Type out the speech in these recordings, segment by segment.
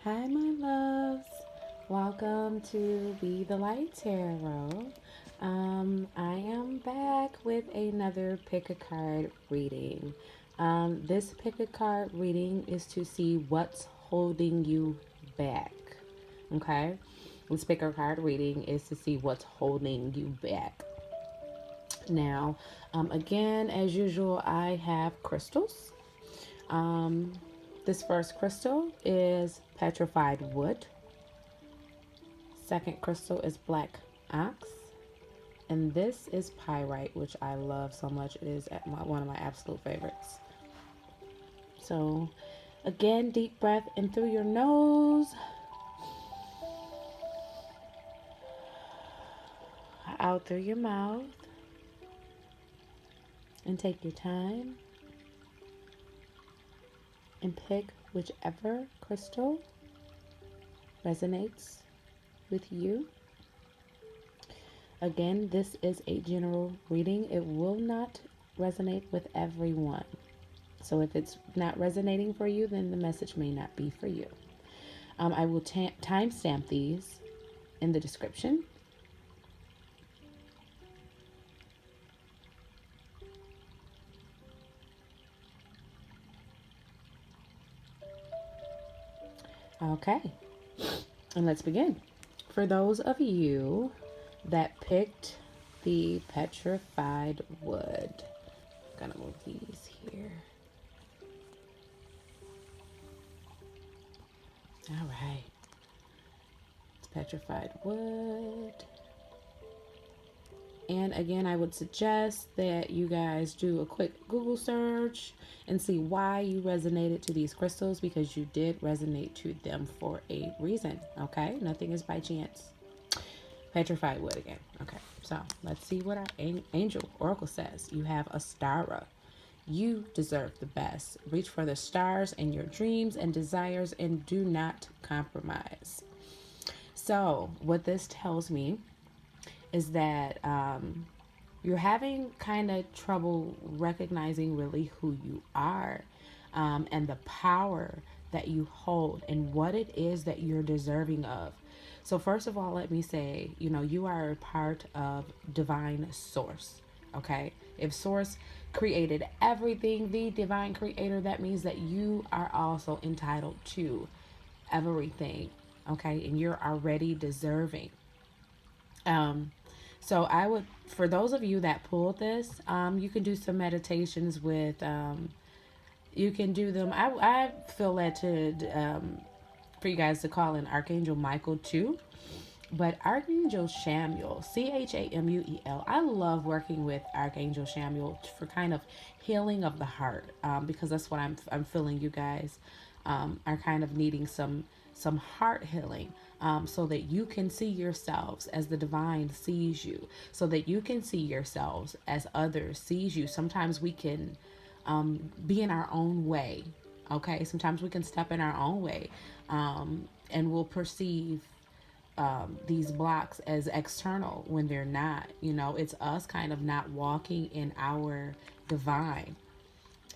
Hi, my loves. Welcome to Be the Light Tarot. I am back with another pick a card reading. This pick a card reading is to see what's holding you back. Okay? This pick a card reading is to see what's holding you back. Now, again, as usual, I have crystals. This first crystal is petrified wood. Second crystal is black ox. And this is pyrite, which I love so much. It is one of my absolute favorites. So, again, deep breath in through your nose. Out through your mouth. And take your time. And pick whichever crystal resonates with you. Again, this is a general reading. It will not resonate with everyone. So if it's not resonating for you, then the message may not be for you. I will timestamp these in the description. Okay, and let's begin. For those of you that picked the petrified wood, I'm gonna move these here. All right, it's petrified wood. And again, I would suggest that you guys do a quick Google search and see why you resonated to these crystals, because you did resonate to them for a reason, okay? Nothing is by chance. Petrified wood again. Okay, so let's see what our angel oracle says. You have Astara. You deserve the best. Reach for the stars in your dreams and desires and do not compromise. So what this tells me is that you're having kind of trouble recognizing really who you are, and the power that you hold and what it is that you're deserving of. So first of all, let me say, you are a part of divine source, okay? If source created everything, the divine creator, that means that you are also entitled to everything, okay? And you're already deserving. So I would, for those of you that pulled this, you can do some meditations with, you can do them. I feel led to, for you guys to call in Archangel Michael too. But Archangel Chamuel, Chamuel, I love working with Archangel Chamuel for kind of healing of the heart, because that's what I'm feeling. You guys are kind of needing some heart healing, so that you can see yourselves as the divine sees you, so that you can see yourselves as others sees you. Sometimes we can be in our own way, okay? Sometimes we can step in our own way, and we'll perceive these blocks as external when they're not. It's us kind of not walking in our divine.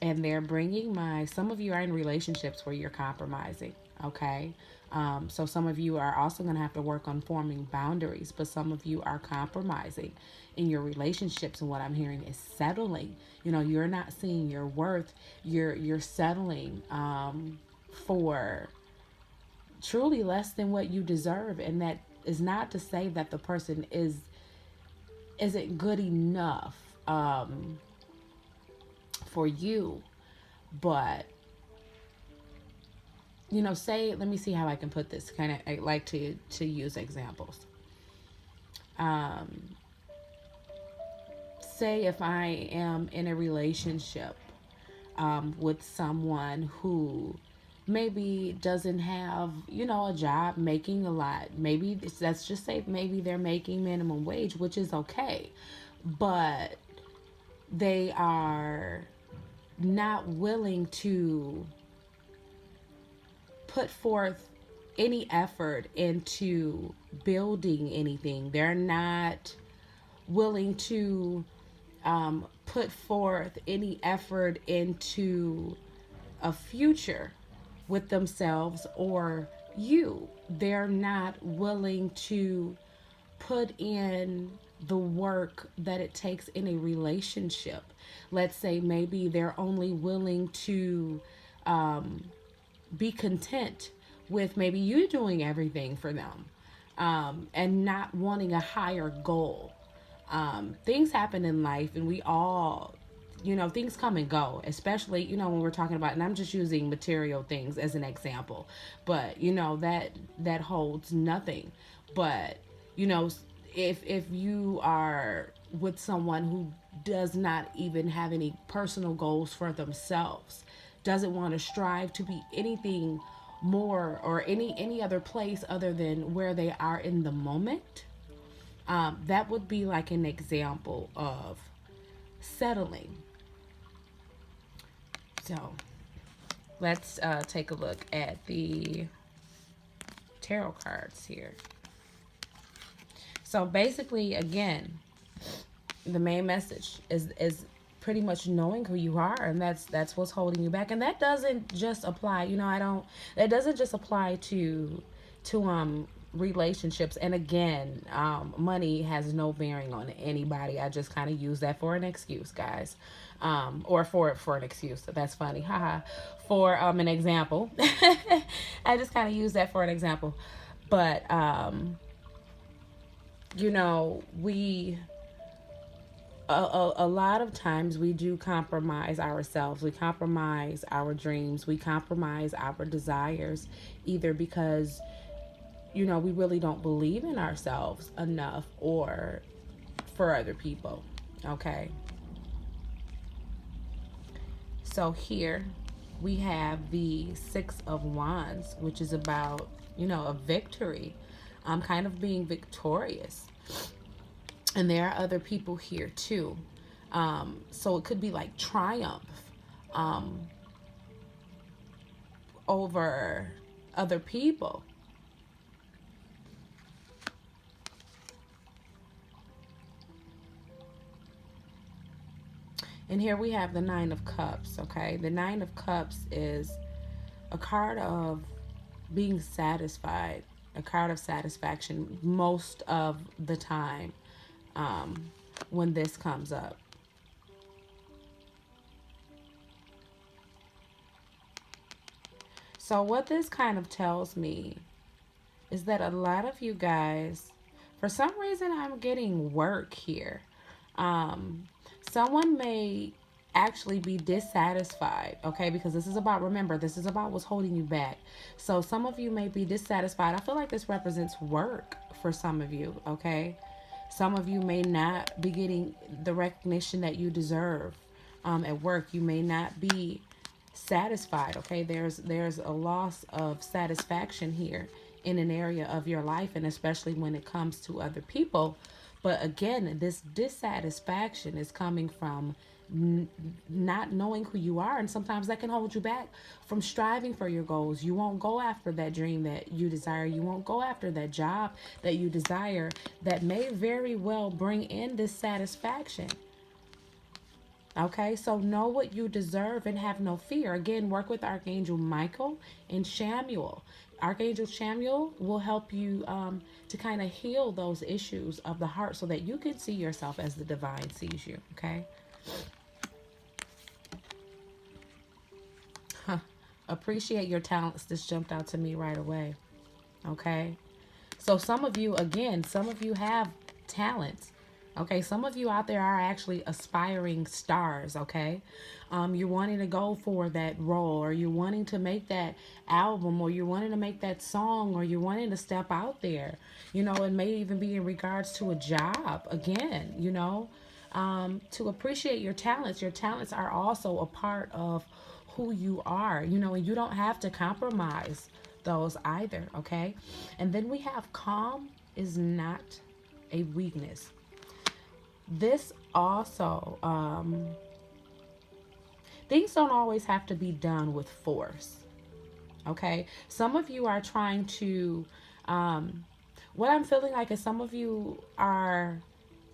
And they're bringing some of you are in relationships where you're compromising, okay? So some of you are also going to have to work on forming boundaries, but some of you are compromising in your relationships. And what I'm hearing is settling. You're not seeing your worth. You're settling for truly less than what you deserve. And that is not to say that the person isn't good enough for you, but say, let me see how I can put this. I like to use examples. Say if I am in a relationship with someone who maybe doesn't have, a job making a lot. Maybe let's just say maybe they're making minimum wage, which is okay, but they are not willing to put forth any effort into building anything. They're not willing to put forth any effort into a future with themselves or you. They're not willing to put in the work that it takes in a relationship. Let's say maybe they're only willing to be content with maybe you doing everything for them, and not wanting a higher goal. Things happen in life, and we all, things come and go, especially, when we're talking about, and I'm just using material things as an example, but that holds nothing. But, you know, if you are with someone who does not even have any personal goals for themselves, doesn't want to strive to be anything more or any other place other than where they are in the moment, that would be like an example of settling. So let's take a look at the tarot cards here. So basically, again, the main message is pretty much knowing who you are, and that's what's holding you back. And that doesn't just apply, that doesn't just apply to relationships. And again, money has no bearing on anybody. I just kind of use that for an excuse, guys. Or for an excuse. That's funny. Haha. For an example. I just kind of use that for an example. But we a lot of times we do compromise ourselves. We compromise our dreams. We compromise our desires, either because we really don't believe in ourselves enough, or for other people. Okay. So here we have the Six of Wands, which is about, a victory. Kind of being victorious. And there are other people here too. So it could be like triumph over other people. And here we have the Nine of Cups, okay? The Nine of Cups is a card of being satisfied, a card of satisfaction most of the time when this comes up. So what this kind of tells me is that a lot of you guys, for some reason, I'm getting work here. Someone may actually be dissatisfied, okay? Because this is about, remember, this is about what's holding you back. So some of you may be dissatisfied. I feel like this represents work for some of you, okay? Some of you may not be getting the recognition that you deserve at work. You may not be satisfied, okay? There's a loss of satisfaction here in an area of your life, and especially when it comes to other people. But again, this dissatisfaction is coming from not knowing who you are, and sometimes that can hold you back from striving for your goals. You won't go after that dream that you desire. You won't go after that job that you desire, that may very well bring in this satisfaction. Okay, so know what you deserve and have no fear. Again, work with Archangel Michael and Samuel. Archangel Samuel will help you to kind of heal those issues of the heart so that you can see yourself as the divine sees you, okay? Appreciate your talents. This jumped out to me right away, okay? So some of you, again, some of you have talents. Okay, some of you out there are actually aspiring stars, okay? You're wanting to go for that role, or you're wanting to make that album, or you're wanting to make that song, or you're wanting to step out there. It may even be in regards to a job, again, to appreciate your talents. Your talents are also a part of who you are, and you don't have to compromise those either, okay? And then we have calm is not a weakness. This also, things don't always have to be done with force, okay? Some of you are trying to, what I'm feeling like is some of you are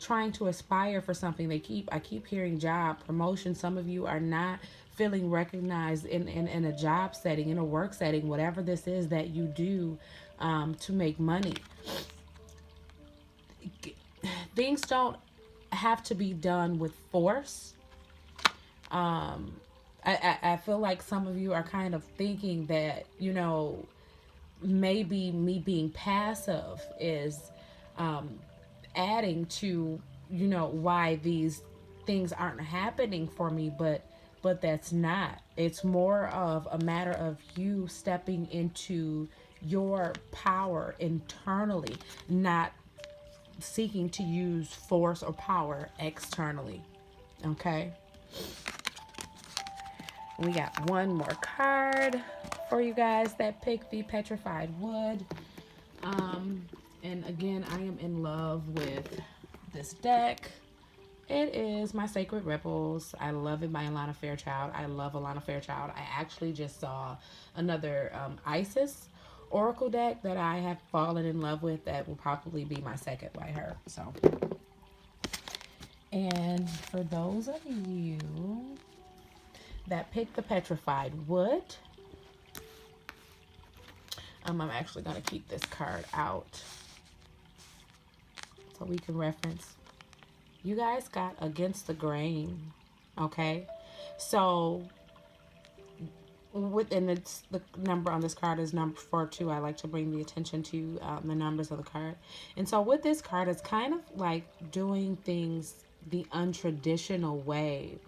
trying to aspire for something. I keep hearing job promotion. Some of you are not feeling recognized in a job setting, in a work setting, whatever this is that you do to make money. Things don't have to be done with force. I feel like some of you are kind of thinking that, maybe me being passive is adding to, why these things aren't happening for me, but that's not. It's more of a matter of you stepping into your power internally, not seeking to use force or power externally. Okay? We got one more card for you guys that picked the petrified wood. And again, I am in love with this deck. It is my Sacred Ripples. I love it by Alana Fairchild. I love Alana Fairchild. I actually just saw another Isis Oracle deck that I have fallen in love with that will probably be my second by her. So, and for those of you that picked the petrified wood, I'm actually going to keep this card out so we can reference. You guys got against the grain, okay? So, within the number on this card is number 42. I like to bring the attention to the numbers of the card. And so with this card, it's kind of like doing things the untraditional way.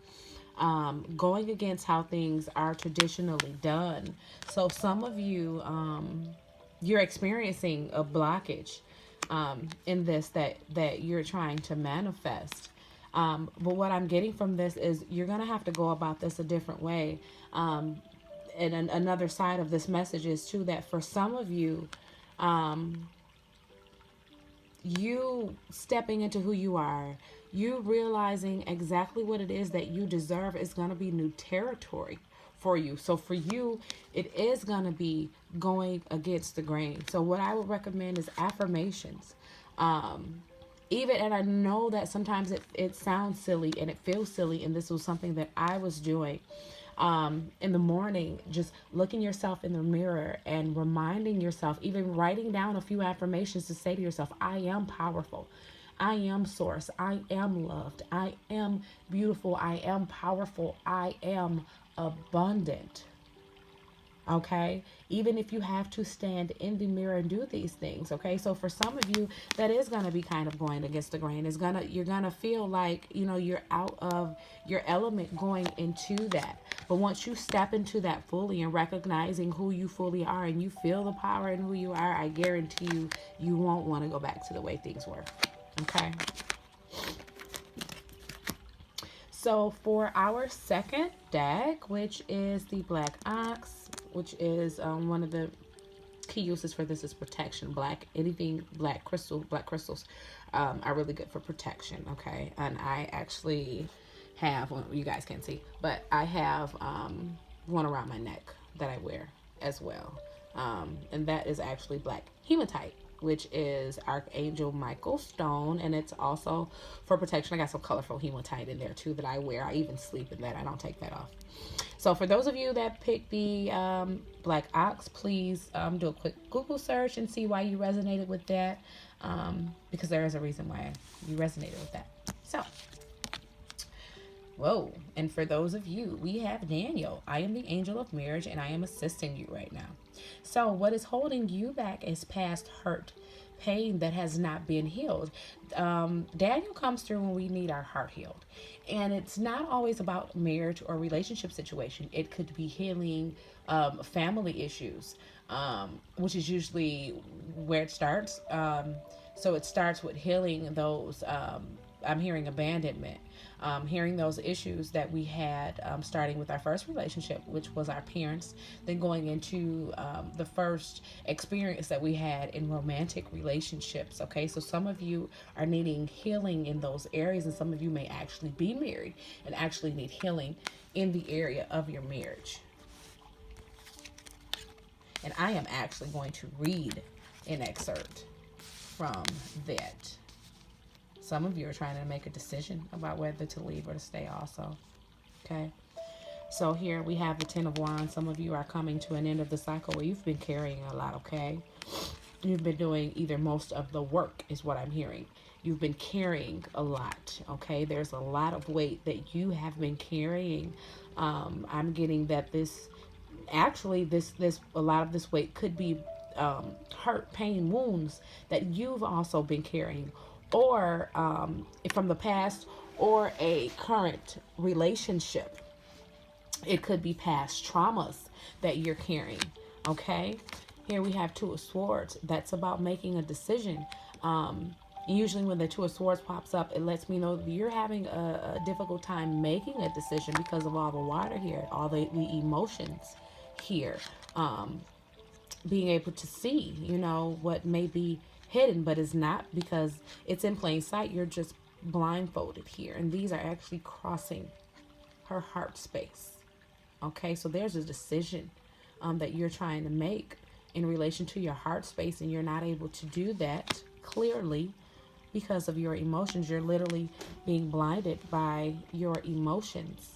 Going against how things are traditionally done. So some of you, you're experiencing a blockage in this that you're trying to manifest. But what I'm getting from this is you're going to have to go about this a different way. And another side of this message is too that for some of you, you stepping into who you are, you realizing exactly what it is that you deserve is going to be new territory for you. So for you, it is going to be going against the grain. So what I would recommend is affirmations. And I know that sometimes it sounds silly and it feels silly, and this was something that I was doing in the morning, just looking yourself in the mirror and reminding yourself, even writing down a few affirmations to say to yourself, I am powerful. I am source. I am loved. I am beautiful. I am powerful. I am abundant. Okay? Even if you have to stand in the mirror and do these things. Okay? So for some of you, that is going to be kind of going against the grain. You're going to feel like, you're out of your element going into that. But once you step into that fully and recognizing who you fully are and you feel the power in who you are, I guarantee you won't want to go back to the way things were. Okay. So for our second deck, which is the Black Ox, which is one of the key uses for this is protection. Anything black crystals are really good for protection. Okay. And I actually have, well, you guys can't see, but I have one around my neck that I wear as well. And that is actually black hematite, which is Archangel Michael Stone, and it's also for protection. I got some colorful hematite in there too that I wear. I even sleep in that. I don't take that off. So for those of you that pick the Black Ox, please do a quick Google search and see why you resonated with that, because there is a reason why you resonated with that. So, whoa. And for those of you, we have Daniel. I am the angel of marriage, and I am assisting you right now. So what is holding you back is past hurt, pain that has not been healed. Daniel comes through when we need our heart healed. And it's not always about marriage or relationship situation. It could be healing family issues, which is usually where it starts. So it starts with healing those, I'm hearing abandonment. Hearing those issues that we had starting with our first relationship, which was our parents, then going into the first experience that we had in romantic relationships. Okay, so some of you are needing healing in those areas, and some of you may actually be married and actually need healing in the area of your marriage. And I am actually going to read an excerpt from that. Some of you are trying to make a decision about whether to leave or to stay also. Okay. So here we have the Ten of Wands. Some of you are coming to an end of the cycle where you've been carrying a lot, okay? You've been doing either most of the work is what I'm hearing. You've been carrying a lot, okay? There's a lot of weight that you have been carrying. I'm getting that this actually this a lot of this weight could be hurt, pain, wounds that you've also been carrying, or from the past, or a current relationship. It could be past traumas that you're carrying. Okay, here we have Two of Swords. That's about making a decision. Usually when the Two of Swords pops up, it lets me know that you're having a difficult time making a decision because of all the water here, all the emotions here. Being able to see, what may be hidden, but is not, because it's in plain sight. You're just blindfolded here. And these are actually crossing her heart space. Okay, so there's a decision that you're trying to make in relation to your heart space, and you're not able to do that clearly because of your emotions. You're literally being blinded by your emotions.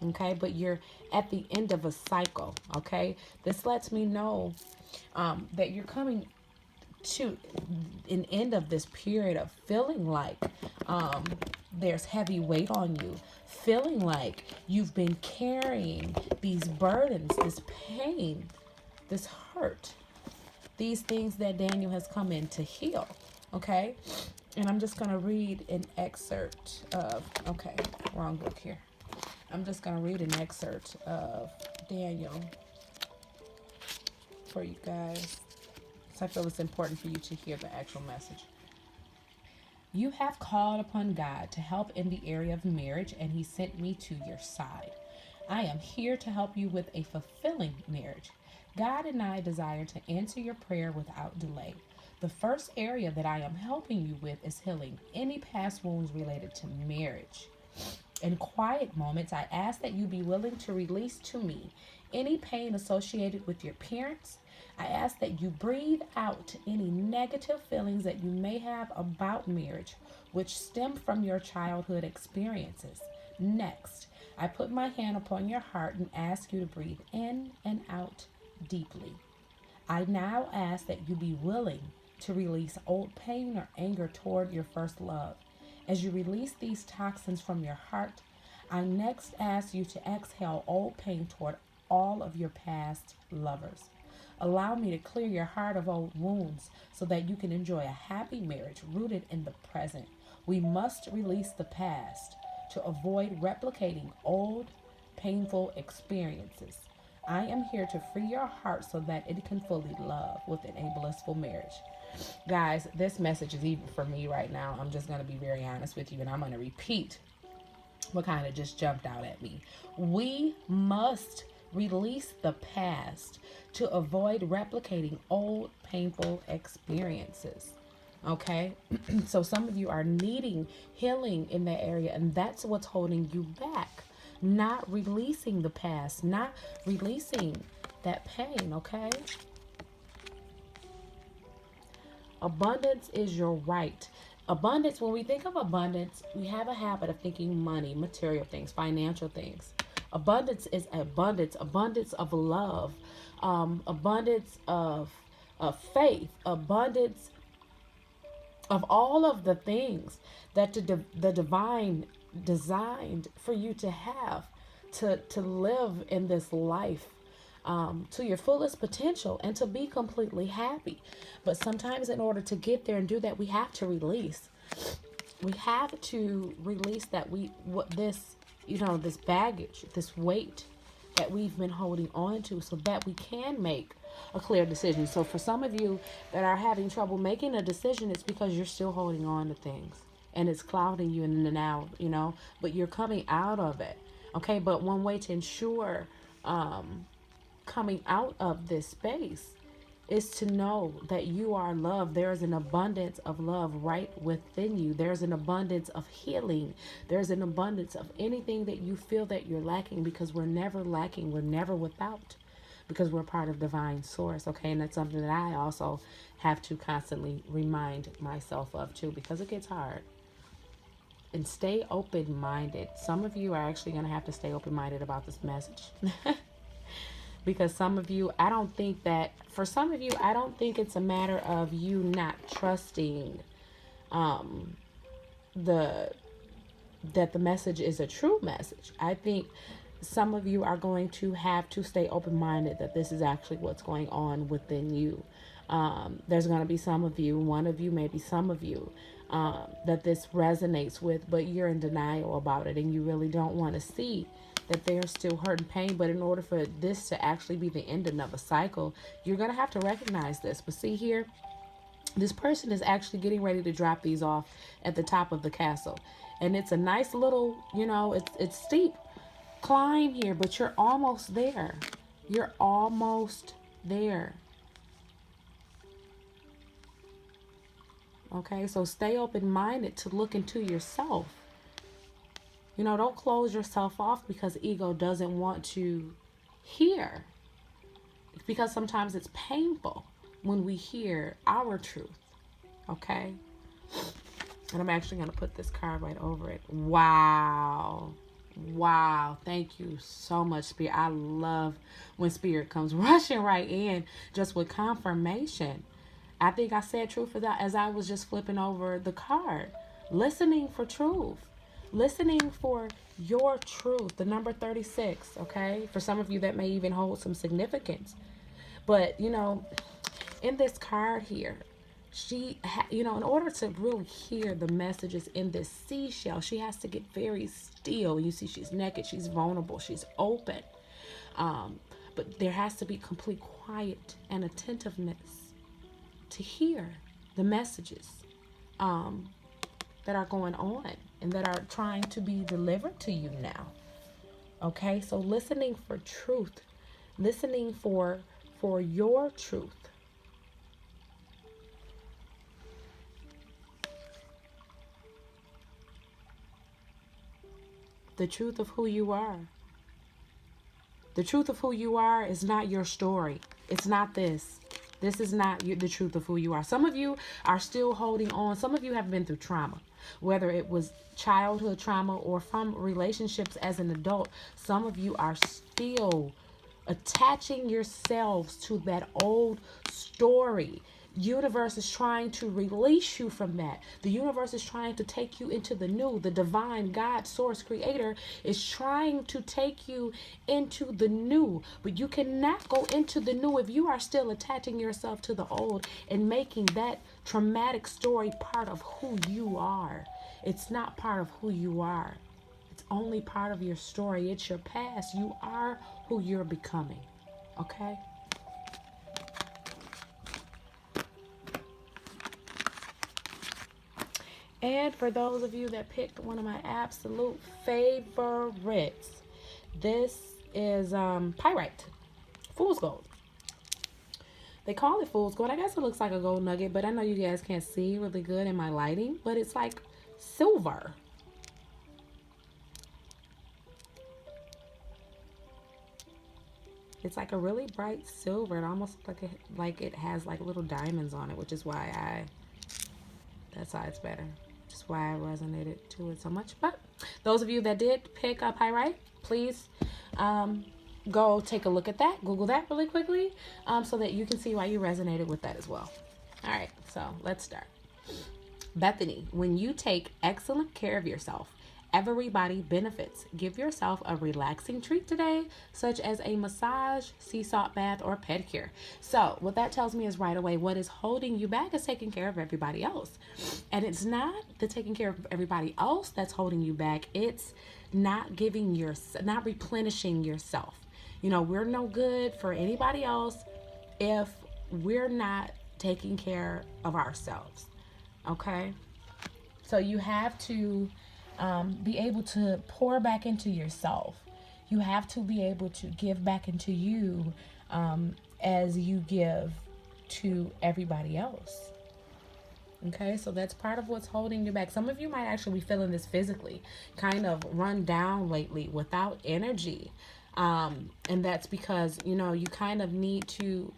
Okay, but you're at the end of a cycle. Okay, this lets me know that you're coming to an end of this period of feeling like there's heavy weight on you, feeling like you've been carrying these burdens, this pain, this hurt, these things that Daniel has come in to heal. Okay, and I'm just going to read an excerpt of, okay, wrong book here. I'm just going to read an excerpt of Daniel for you guys. So I feel it's important for you to hear the actual message. You have called upon God to help in the area of marriage, and He sent me to your side. I am here to help you with a fulfilling marriage. God and I desire to answer your prayer without delay. The first area that I am helping you with is healing any past wounds related to marriage. In quiet moments, I ask that you be willing to release to me any pain associated with your parents. I ask that you breathe out any negative feelings that you may have about marriage, which stem from your childhood experiences. Next, I put my hand upon your heart and ask you to breathe in and out deeply. I now ask that you be willing to release old pain or anger toward your first love. As you release these toxins from your heart, I next ask you to exhale old pain toward all of your past lovers. Allow me to clear your heart of old wounds so that you can enjoy a happy marriage rooted in the present. We must release the past to avoid replicating old, painful experiences. I am here to free your heart so that it can fully love within a blissful marriage. Guys, this message is even for me right now. I'm just going to be very honest with you, and I'm going to repeat what kind of just jumped out at me. We must release the past to avoid replicating old, painful experiences. Okay? So some of you are needing healing in that area, and that's what's holding you back. Not releasing the past, not releasing that pain, okay? Abundance is your right. Abundance, when we think of abundance, we have a habit of thinking money, material things, financial things. Abundance is abundance of love, abundance of faith, abundance of all of the things that the divine designed for you to have, to live in this life to your fullest potential and to be completely happy. But sometimes in order to get there and do that, we have to release. We have to release this baggage, this weight that we've been holding on to, so that we can make a clear decision. So for some of you that are having trouble making a decision, it's because you're still holding on to things and it's clouding you in the now, but you're coming out of it. Okay, but one way to ensure coming out of this space is to know that you are loved. There is an abundance of love right within you. There's an abundance of healing. There's an abundance of anything that you feel that you're lacking, because we're never lacking. We're never without, because we're part of divine source. Okay, and that's something that I also have to constantly remind myself of too, because it gets hard. and stay open-minded. Some of you are actually going to have to stay open-minded about this message. Because some of you, I don't think that, for some of you, I don't think it's a matter of you not trusting the that the message is a true message. I think some of you are going to have to stay open-minded that this is actually what's going on within you. There's going to be some of you, one of you, maybe some of you, that this resonates with, but you're in denial about it and you really don't want to see that they're still hurt and pain. But in order for this to actually be the ending of a cycle, you're going to have to recognize this. But see here, this person is actually getting ready to drop these off at the top of the castle. And it's a nice little, it's steep climb here, but you're almost there. You're almost there. Okay, so stay open-minded to look into yourself. Don't close yourself off because ego doesn't want to hear. Because sometimes it's painful when we hear our truth. Okay? And I'm actually going to put this card right over it. Wow. Wow. Thank you so much, Spirit. I love when Spirit comes rushing right in just with confirmation. I think I said truth for that as I was just flipping over the card. Listening for truth. Listening for your truth. The number 36, okay? For some of you, that may even hold some significance. But, in this card here, she, in order to really hear the messages in this seashell, she has to get very still. You see, she's naked, she's vulnerable, she's open. But there has to be complete quiet and attentiveness to hear the messages that are going on and that are trying to be delivered to you now. Okay, so listening for truth, listening for your truth. The truth of who you are. The truth of who you are is not your story. It's not this. This is not the truth of who you are. Some of you are still holding on. Some of you have been through trauma, whether it was childhood trauma or from relationships as an adult. Some of you are still attaching yourselves to that old story. Universe is trying to release you from that. The universe is trying to take you into the new. The divine God, source, creator is trying to take you into the new. But you cannot go into the new if you are still attaching yourself to the old and making that traumatic story part of who you are. It's not part of who you are. It's only part of your story. It's your past. You are who you're becoming. Okay? And for those of you that picked one of my absolute favorites, this is pyrite, fool's gold. They call it fool's gold. I guess it looks like a gold nugget, but I know you guys can't see really good in my lighting, but it's like silver. It's like a really bright silver. It almost like it has like little diamonds on it, which is why that's why it's better. Just why I resonated to it so much. But those of you that did pick up pyrite, please go take a look at that. Google that really quickly so that you can see why you resonated with that as well. All right, so let's start. Bethany, when you take excellent care of yourself, everybody benefits. Give yourself a relaxing treat today, such as a massage, sea salt bath, or pedicure. So what that tells me is right away, what is holding you back is taking care of everybody else. And it's not the taking care of everybody else that's holding you back. It's not not replenishing yourself. We're no good for anybody else if we're not taking care of ourselves. Okay? So you have to be able to pour back into yourself. You have to be able to give back into you as you give to everybody else. Okay, so that's part of what's holding you back. Some of you might actually be feeling this physically, kind of run down lately without energy. And that's because, you kind of need to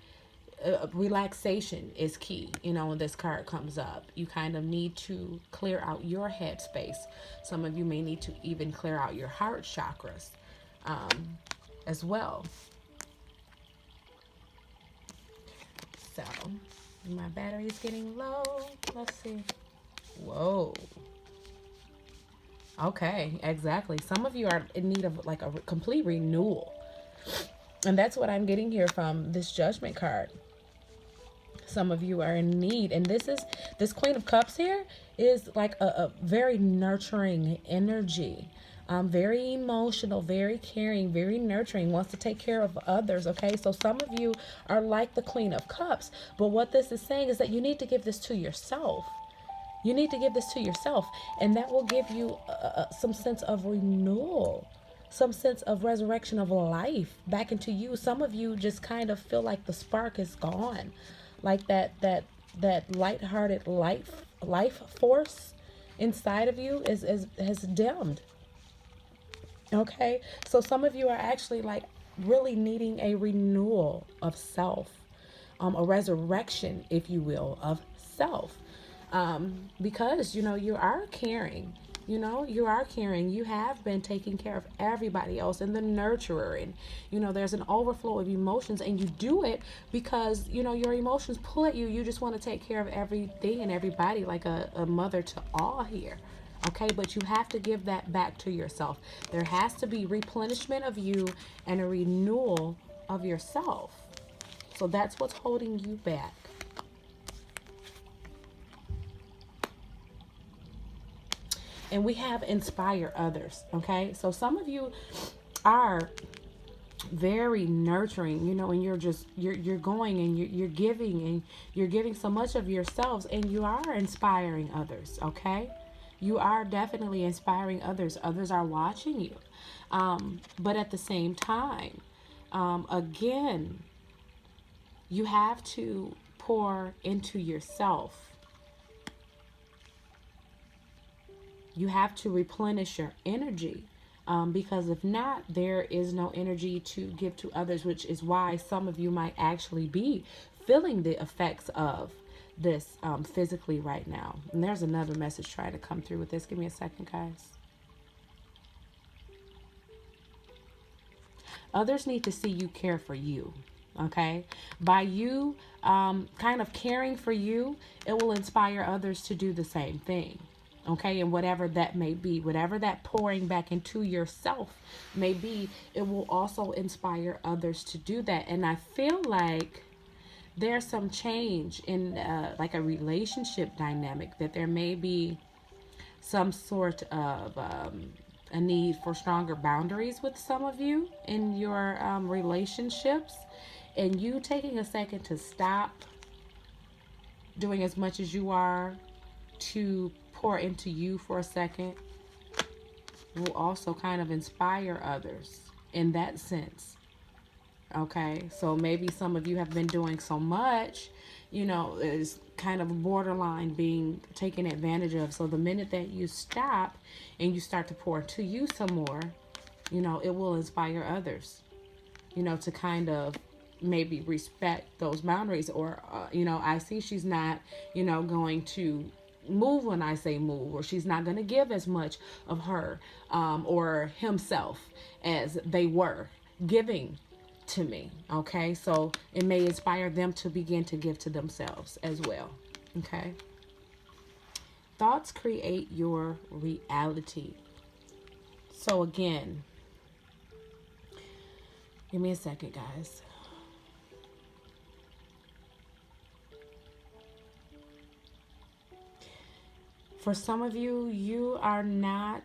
relaxation is key. When this card comes up, you kind of need to clear out your headspace. Some of you may need to even clear out your heart chakras as well. So my battery's getting low. Let's see. Whoa. Okay, exactly. Some of you are in need of like a complete renewal. And that's what I'm getting here from this Judgment card. Some of you are in need. And this Queen of Cups here is like a very nurturing energy. Very emotional, very caring, very nurturing, wants to take care of others, okay? So some of you are like the Queen of Cups. But what this is saying is that you need to give this to yourself. You need to give this to yourself. And that will give you some sense of renewal, some sense of resurrection of life back into you. Some of you just kind of feel like the spark is gone. Like that lighthearted life force inside of you has dimmed. Okay, so some of you are actually like really needing a renewal of self, a resurrection, if you will, of self, because you are caring. You are caring. You have been taking care of everybody else and the nurturer, and there's an overflow of emotions, and you do it because your emotions pull at you. You just want to take care of everything and everybody, like a mother to all here. Okay, but you have to give that back to yourself. There has to be replenishment of you and a renewal of yourself. So that's what's holding you back. And we have inspire others. Okay, so some of you are very nurturing, and you're going and you're giving, and you're giving so much of yourselves, and you are inspiring others. Okay, you are definitely inspiring others. Others are watching you. But at the same time, again, you have to pour into yourself. You have to replenish your energy. Because if not, there is no energy to give to others, which is why some of you might actually be feeling the effects of this physically right now. And there's another message trying to come through with this. Give me a second, guys. Others need to see you care for you. Okay, by you kind of caring for you, it will inspire others to do the same thing. Okay, and whatever that may be, whatever that pouring back into yourself may be, it will also inspire others to do that. And I feel like there's some change in like a relationship dynamic, that there may be some sort of a need for stronger boundaries with some of you in your relationships, and you taking a second to stop doing as much as you are to pour into you for a second will also kind of inspire others in that sense. Okay, so maybe some of you have been doing so much, is kind of borderline being taken advantage of. So the minute that you stop and you start to pour into you some more, it will inspire others, to kind of maybe respect those boundaries. Or, I see she's not, going to move when I say move, or she's not going to give as much of her or himself as they were giving to me. Okay, so it may inspire them to begin to give to themselves as well. Okay, thoughts create your reality. So again, give me a second, guys. For some of you, you are not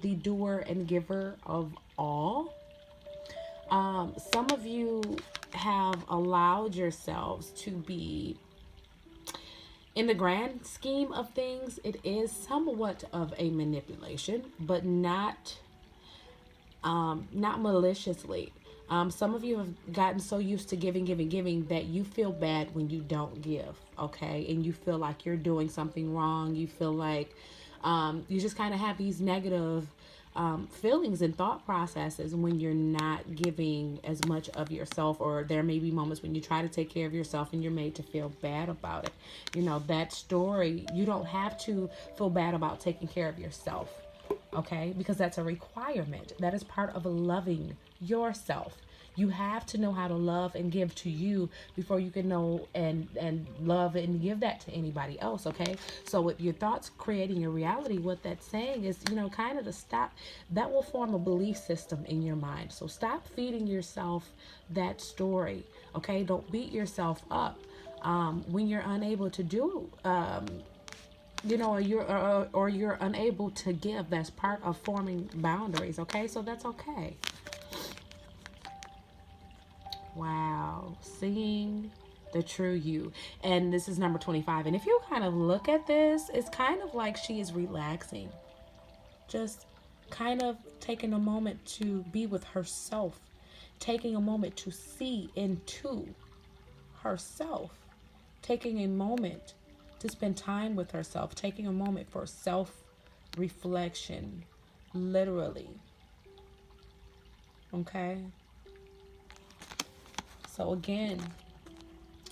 the doer and giver of all. Some of you have allowed yourselves to be, in the grand scheme of things, it is somewhat of a manipulation, but not maliciously. Some of you have gotten so used to giving that you feel bad when you don't give, okay? And you feel like you're doing something wrong. You feel like you just kind of have these negative feelings and thought processes when you're not giving as much of yourself, or there may be moments when you try to take care of yourself and you're made to feel bad about it. You know, that story, you don't have to feel bad about taking care of yourself, okay? Because that's a requirement. That is part of loving yourself. You have to know how to love and give to you before you can know and love and give that to anybody else, okay? So with your thoughts creating your reality, what that's saying is, you know, kind of to stop. That will form a belief system in your mind. So stop feeding yourself that story, okay? Don't beat yourself up when you're unable to do you know, or you're unable to give. That's part of forming boundaries, okay? So that's okay. Wow. Seeing the true you. And this is number 25. And if you kind of look at this, it's kind of like she is relaxing. Just kind of taking a moment to be with herself. Taking a moment to see into herself. Taking a moment to spend time with herself. Taking a moment for self reflection. Literally. Okay? So again,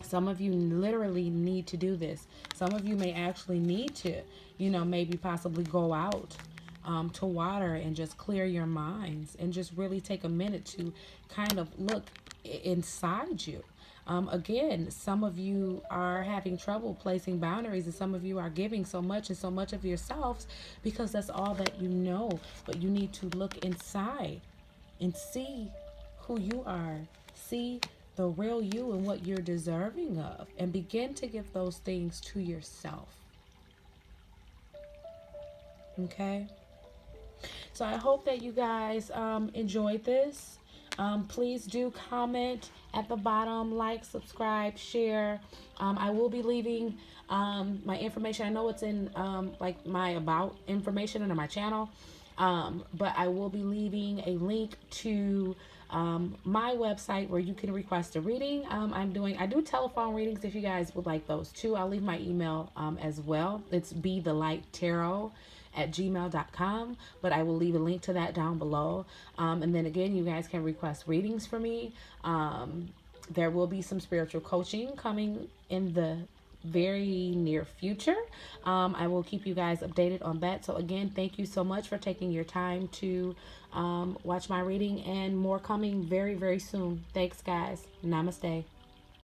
some of you literally need to do this. Some of you may actually need to, you know, maybe possibly go out to water and just clear your minds and just really take a minute to kind of look inside you. Again, some of you are having trouble placing boundaries, and some of you are giving so much and so much of yourselves because that's all that you know. But you need to look inside and see who you are. See the real you and what you're deserving of, and begin to give those things to yourself. Okay? So I hope that you guys enjoyed this. Please do comment at the bottom, like, subscribe, share. I will be leaving my information. I know it's in like my about information under my channel, but I will be leaving a link to my website where you can request a reading. I do telephone readings if you guys would like those too. I'll leave my email as well. It's BeTheLightTarot@gmail.com, but I will leave a link to that down below. And then again, you guys can request readings for me. There will be some spiritual coaching coming in the very near future. I will keep you guys updated on that. So again, thank you so much for taking your time to watch my reading, and more coming very, very soon. Thanks, guys. Namaste.